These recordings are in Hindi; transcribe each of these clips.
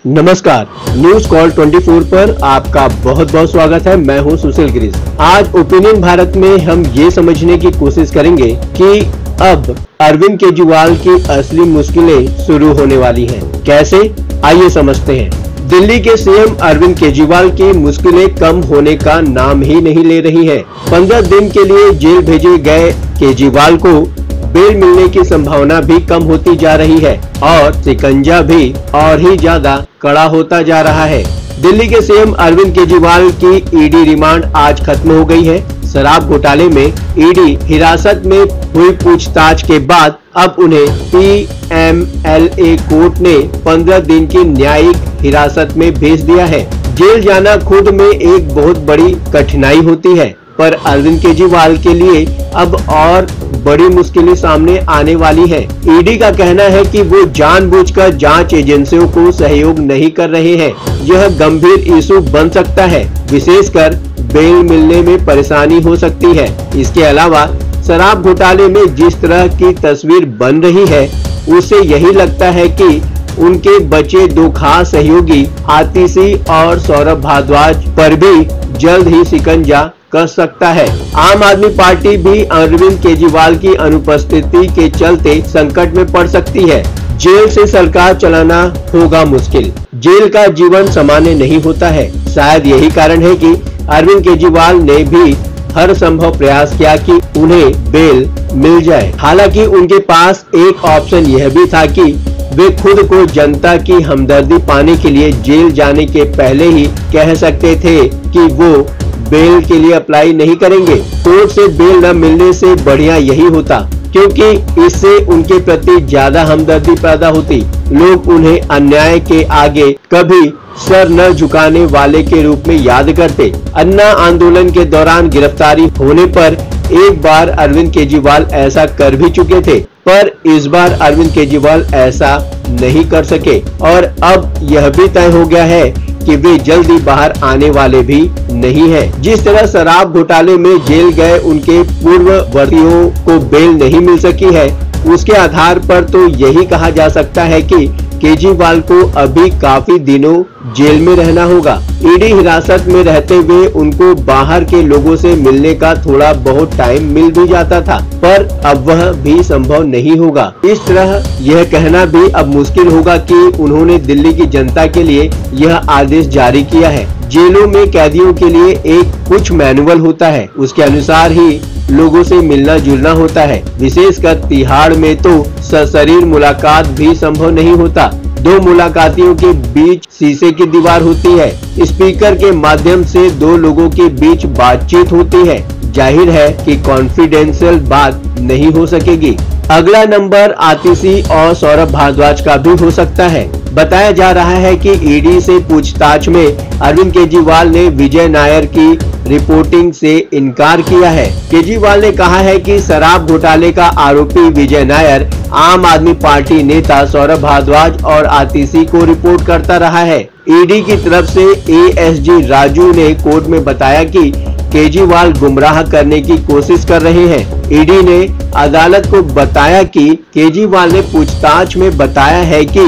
नमस्कार, न्यूज कॉल 24 पर आपका बहुत बहुत स्वागत है। मैं हूं सुशील गिरीश। आज ओपिनियन भारत में हम ये समझने की कोशिश करेंगे कि अब अरविंद केजरीवाल की असली मुश्किलें शुरू होने वाली हैं। कैसे, आइए समझते हैं। दिल्ली के सीएम अरविंद केजरीवाल की मुश्किलें कम होने का नाम ही नहीं ले रही है। 15 दिन के लिए जेल भेजे गए केजरीवाल को बेल मिलने की संभावना भी कम होती जा रही है और शिकंजा भी और ही ज्यादा कड़ा होता जा रहा है। दिल्ली के सीएम अरविंद केजरीवाल की ईडी रिमांड आज खत्म हो गई है। शराब घोटाले में ईडी हिरासत में हुई पूछताछ के बाद अब उन्हें पीएमएलए कोर्ट ने 15 दिन की न्यायिक हिरासत में भेज दिया है। जेल जाना खुद में एक बहुत बड़ी कठिनाई होती है, पर अरविंद केजरीवाल के लिए अब और बड़ी मुश्किलें सामने आने वाली है। ईडी का कहना है कि वो जानबूझकर जांच एजेंसियों को सहयोग नहीं कर रहे हैं। यह गंभीर इशू बन सकता है, विशेषकर बेल मिलने में परेशानी हो सकती है। इसके अलावा शराब घोटाले में जिस तरह की तस्वीर बन रही है, उससे यही लगता है कि उनके बचे दो खास सहयोगी आतिशी और सौरभ भारद्वाज पर भी जल्द ही शिकंजा कस सकता है। आम आदमी पार्टी भी अरविंद केजरीवाल की अनुपस्थिति के चलते संकट में पड़ सकती है। जेल से सरकार चलाना होगा मुश्किल। जेल का जीवन सामान्य नहीं होता है। शायद यही कारण है कि अरविंद केजरीवाल ने भी हर संभव प्रयास किया कि उन्हें बेल मिल जाए। हालांकि उनके पास एक ऑप्शन यह भी था कि वे खुद को जनता की हमदर्दी पाने के लिए जेल जाने के पहले ही कह सकते थे कि वो बेल के लिए अप्लाई नहीं करेंगे। कोर्ट से बेल न मिलने से बढ़िया यही होता, क्योंकि इससे उनके प्रति ज्यादा हमदर्दी पैदा होती। लोग उन्हें अन्याय के आगे कभी सर न झुकाने वाले के रूप में याद करते। अन्ना आंदोलन के दौरान गिरफ्तारी होने पर एक बार अरविंद केजरीवाल ऐसा कर भी चुके थे, पर इस बार अरविंद केजरीवाल ऐसा नहीं कर सके और अब यह भी तय हो गया है कि वे जल्दी बाहर आने वाले भी नहीं हैं। जिस तरह शराब घोटाले में जेल गए उनके पूर्ववर्तियों को बेल नहीं मिल सकी है, उसके आधार पर तो यही कहा जा सकता है कि केजरीवाल को अभी काफी दिनों जेल में रहना होगा। ईडी हिरासत में रहते हुए उनको बाहर के लोगों से मिलने का थोड़ा बहुत टाइम मिल भी जाता था, पर अब वह भी संभव नहीं होगा। इस तरह यह कहना भी अब मुश्किल होगा कि उन्होंने दिल्ली की जनता के लिए यह आदेश जारी किया है। जेलों में कैदियों के लिए एक कुछ मैनुअल होता है, उसके अनुसार ही लोगों से मिलना जुलना होता है। विशेषकर तिहाड़ में तो सशरीर मुलाकात भी संभव नहीं होता। दो मुलाकातियों के बीच शीशे की दीवार होती है। स्पीकर के माध्यम से दो लोगों के बीच बातचीत होती है। जाहिर है कि कॉन्फिडेंशियल बात नहीं हो सकेगी। अगला नंबर आतिशी और सौरभ भारद्वाज का भी हो सकता है। बताया जा रहा है कि ईडी से पूछताछ में अरविंद केजरीवाल ने विजय नायर की रिपोर्टिंग से इनकार किया है। केजरीवाल ने कहा है कि शराब घोटाले का आरोपी विजय नायर आम आदमी पार्टी नेता सौरभ भारद्वाज और आतिशी को रिपोर्ट करता रहा है। ईडी की तरफ से एएसजी राजू ने कोर्ट में बताया कि केजरीवाल गुमराह करने की कोशिश कर रहे हैं। ईडी ने अदालत को बताया कि केजरीवाल ने पूछताछ में बताया है कि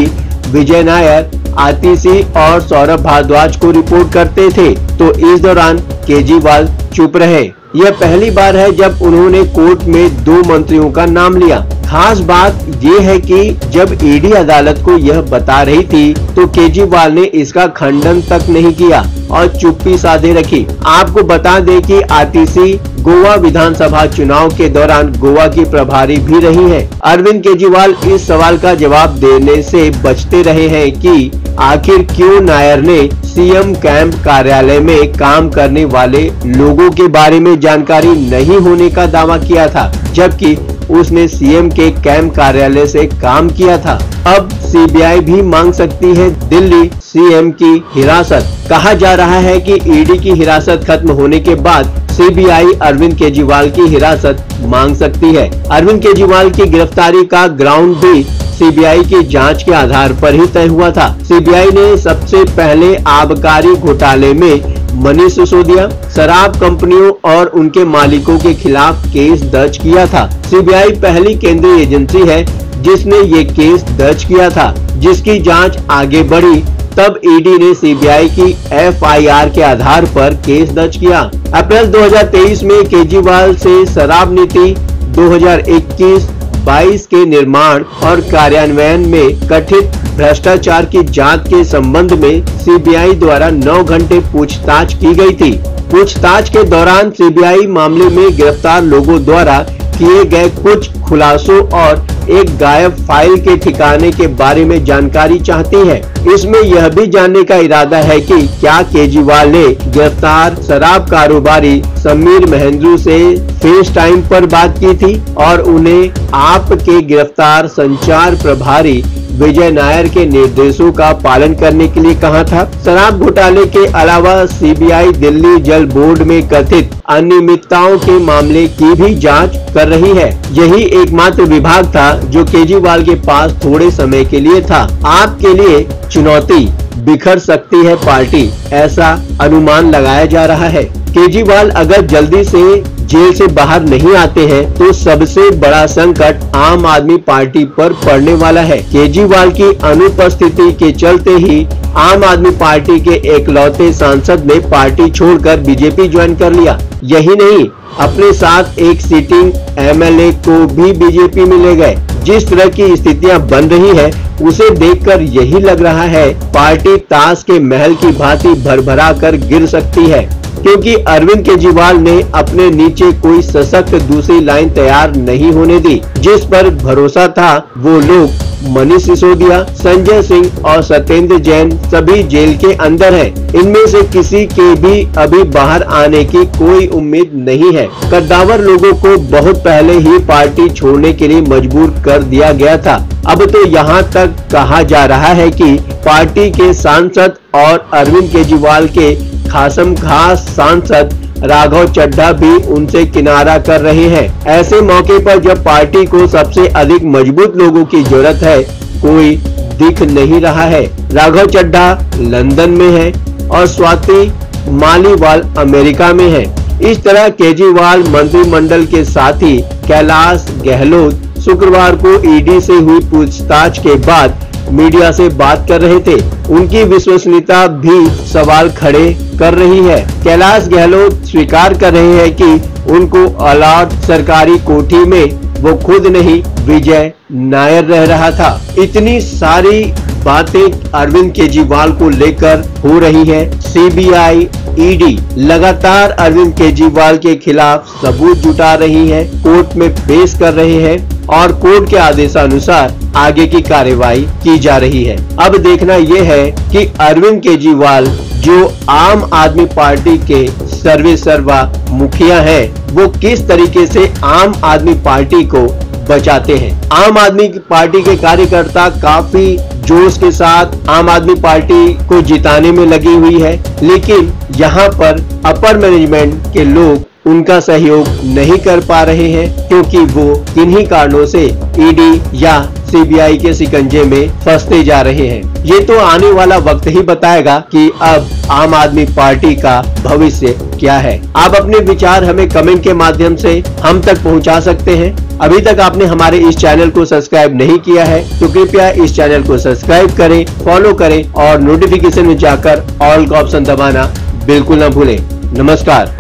विजय नायर आतिशी और सौरभ भारद्वाज को रिपोर्ट करते थे, तो इस दौरान केजरीवाल चुप रहे। यह पहली बार है जब उन्होंने कोर्ट में दो मंत्रियों का नाम लिया। खास बात ये है कि जब ईडी अदालत को यह बता रही थी तो केजरीवाल ने इसका खंडन तक नहीं किया और चुप्पी साधे रखी। आपको बता दें कि आतिशी गोवा विधानसभा चुनाव के दौरान गोवा की प्रभारी भी रही हैं। अरविंद केजरीवाल इस सवाल का जवाब देने से बचते रहे हैं कि आखिर क्यों नायर ने सीएम कैंप कार्यालय में काम करने वाले लोगों के बारे में जानकारी नहीं होने का दावा किया था, जबकि उसने सीएम के कैंप कार्यालय से काम किया था। अब सीबीआई भी मांग सकती है दिल्ली सीएम की हिरासत। कहा जा रहा है कि ईडी की हिरासत खत्म होने के बाद सीबीआई अरविंद केजरीवाल की हिरासत मांग सकती है। अरविंद केजरीवाल की गिरफ्तारी का ग्राउंड भी सीबीआई की जांच के आधार पर ही तय हुआ था। सीबीआई ने सबसे पहले आबकारी घोटाले में मनीष सिसोदिया, शराब कंपनियों और उनके मालिकों के खिलाफ केस दर्ज किया था। सीबीआई पहली केंद्रीय एजेंसी है जिसने ये केस दर्ज किया था, जिसकी जांच आगे बढ़ी तब ईडी ने सीबीआई की एफआईआर के आधार पर केस दर्ज किया। अप्रैल 2023 में केजरीवाल से शराब नीति 2021-22 के निर्माण और कार्यान्वयन में कथित भ्रष्टाचार की जांच के संबंध में सीबीआई द्वारा 9 घंटे पूछताछ की गई थी। पूछताछ के दौरान सीबीआई मामले में गिरफ्तार लोगों द्वारा किए गए कुछ खुलासों और एक गायब फाइल के ठिकाने के बारे में जानकारी चाहती है। इसमें यह भी जानने का इरादा है कि क्या केजरीवाल ने गिरफ्तार शराब कारोबारी समीर महेंद्रू से फेस टाइम पर बात की थी और उन्हें आप के गिरफ्तार संचार प्रभारी विजय नायर के निर्देशों का पालन करने के लिए कहा था। शराब घोटाले के अलावा सीबीआई दिल्ली जल बोर्ड में कथित अनियमितताओं के मामले की भी जांच कर रही है। यही एकमात्र विभाग था जो केजरीवाल के पास थोड़े समय के लिए था। आपके लिए चुनौती, बिखर सकती है पार्टी, ऐसा अनुमान लगाया जा रहा है। केजरीवाल अगर जल्दी से जेल से बाहर नहीं आते हैं तो सबसे बड़ा संकट आम आदमी पार्टी पर पड़ने वाला है। केजरीवाल की अनुपस्थिति के चलते ही आम आदमी पार्टी के एकलौते सांसद ने पार्टी छोड़कर बीजेपी ज्वाइन कर लिया। यही नहीं, अपने साथ एक सिटिंग एमएलए को भी बीजेपी में ले गए। जिस तरह की स्थितियां बन रही है उसे देखकर यही लग रहा है पार्टी ताश के महल की भांति भरभरा कर गिर सकती है, क्योंकि अरविंद केजरीवाल ने अपने नीचे कोई सशक्त दूसरी लाइन तैयार नहीं होने दी। जिस पर भरोसा था वो लोग मनीष सिसोदिया, संजय सिंह और सत्येंद्र जैन सभी जेल के अंदर हैं। इनमें से किसी के भी अभी बाहर आने की कोई उम्मीद नहीं है। कद्दावर लोगों को बहुत पहले ही पार्टी छोड़ने के लिए मजबूर कर दिया गया था। अब तो यहाँ तक कहा जा रहा है कि पार्टी के सांसद और अरविंद केजरीवाल के खासम खास सांसद राघव चड्ढा भी उनसे किनारा कर रहे हैं। ऐसे मौके पर जब पार्टी को सबसे अधिक मजबूत लोगों की जरूरत है, कोई दिख नहीं रहा है। राघव चड्ढा लंदन में है और स्वाति मालीवाल अमेरिका में है। इस तरह केजरीवाल मंत्रिमंडल के साथी कैलाश गहलोत शुक्रवार को ईडी से हुई पूछताछ के बाद मीडिया से बात कर रहे थे। उनकी विश्वसनीयता भी सवाल खड़े कर रही है। कैलाश गहलोत स्वीकार कर रहे हैं कि उनको अलॉट सरकारी कोठी में वो खुद नहीं विजय नायर रह रहा था। इतनी सारी बातें अरविंद केजरीवाल को लेकर हो रही है। सीबीआई, ईडी लगातार अरविंद केजरीवाल के खिलाफ सबूत जुटा रही है, कोर्ट में पेश कर रहे हैं और कोर्ट के आदेशानुसार आगे की कार्रवाई की जा रही है। अब देखना यह है कि अरविंद केजरीवाल जो आम आदमी पार्टी के सर्वे सर्वा मुखिया हैं, वो किस तरीके से आम आदमी पार्टी को बचाते हैं। आम आदमी पार्टी के कार्यकर्ता काफी जोश के साथ आम आदमी पार्टी को जिताने में लगी हुई है, लेकिन यहाँ पर अपर मैनेजमेंट के लोग उनका सहयोग नहीं कर पा रहे हैं, क्योंकि वो किन्हीं कारणों से ईडी या सीबीआई के शिकंजे में फंसते जा रहे हैं। ये तो आने वाला वक्त ही बताएगा कि अब आम आदमी पार्टी का भविष्य क्या है। आप अपने विचार हमें कमेंट के माध्यम से हम तक पहुंचा सकते हैं। अभी तक आपने हमारे इस चैनल को सब्सक्राइब नहीं किया है तो कृपया इस चैनल को सब्सक्राइब करें, फॉलो करें और नोटिफिकेशन में जाकर ऑल का ऑप्शन दबाना बिल्कुल न भूलें। नमस्कार।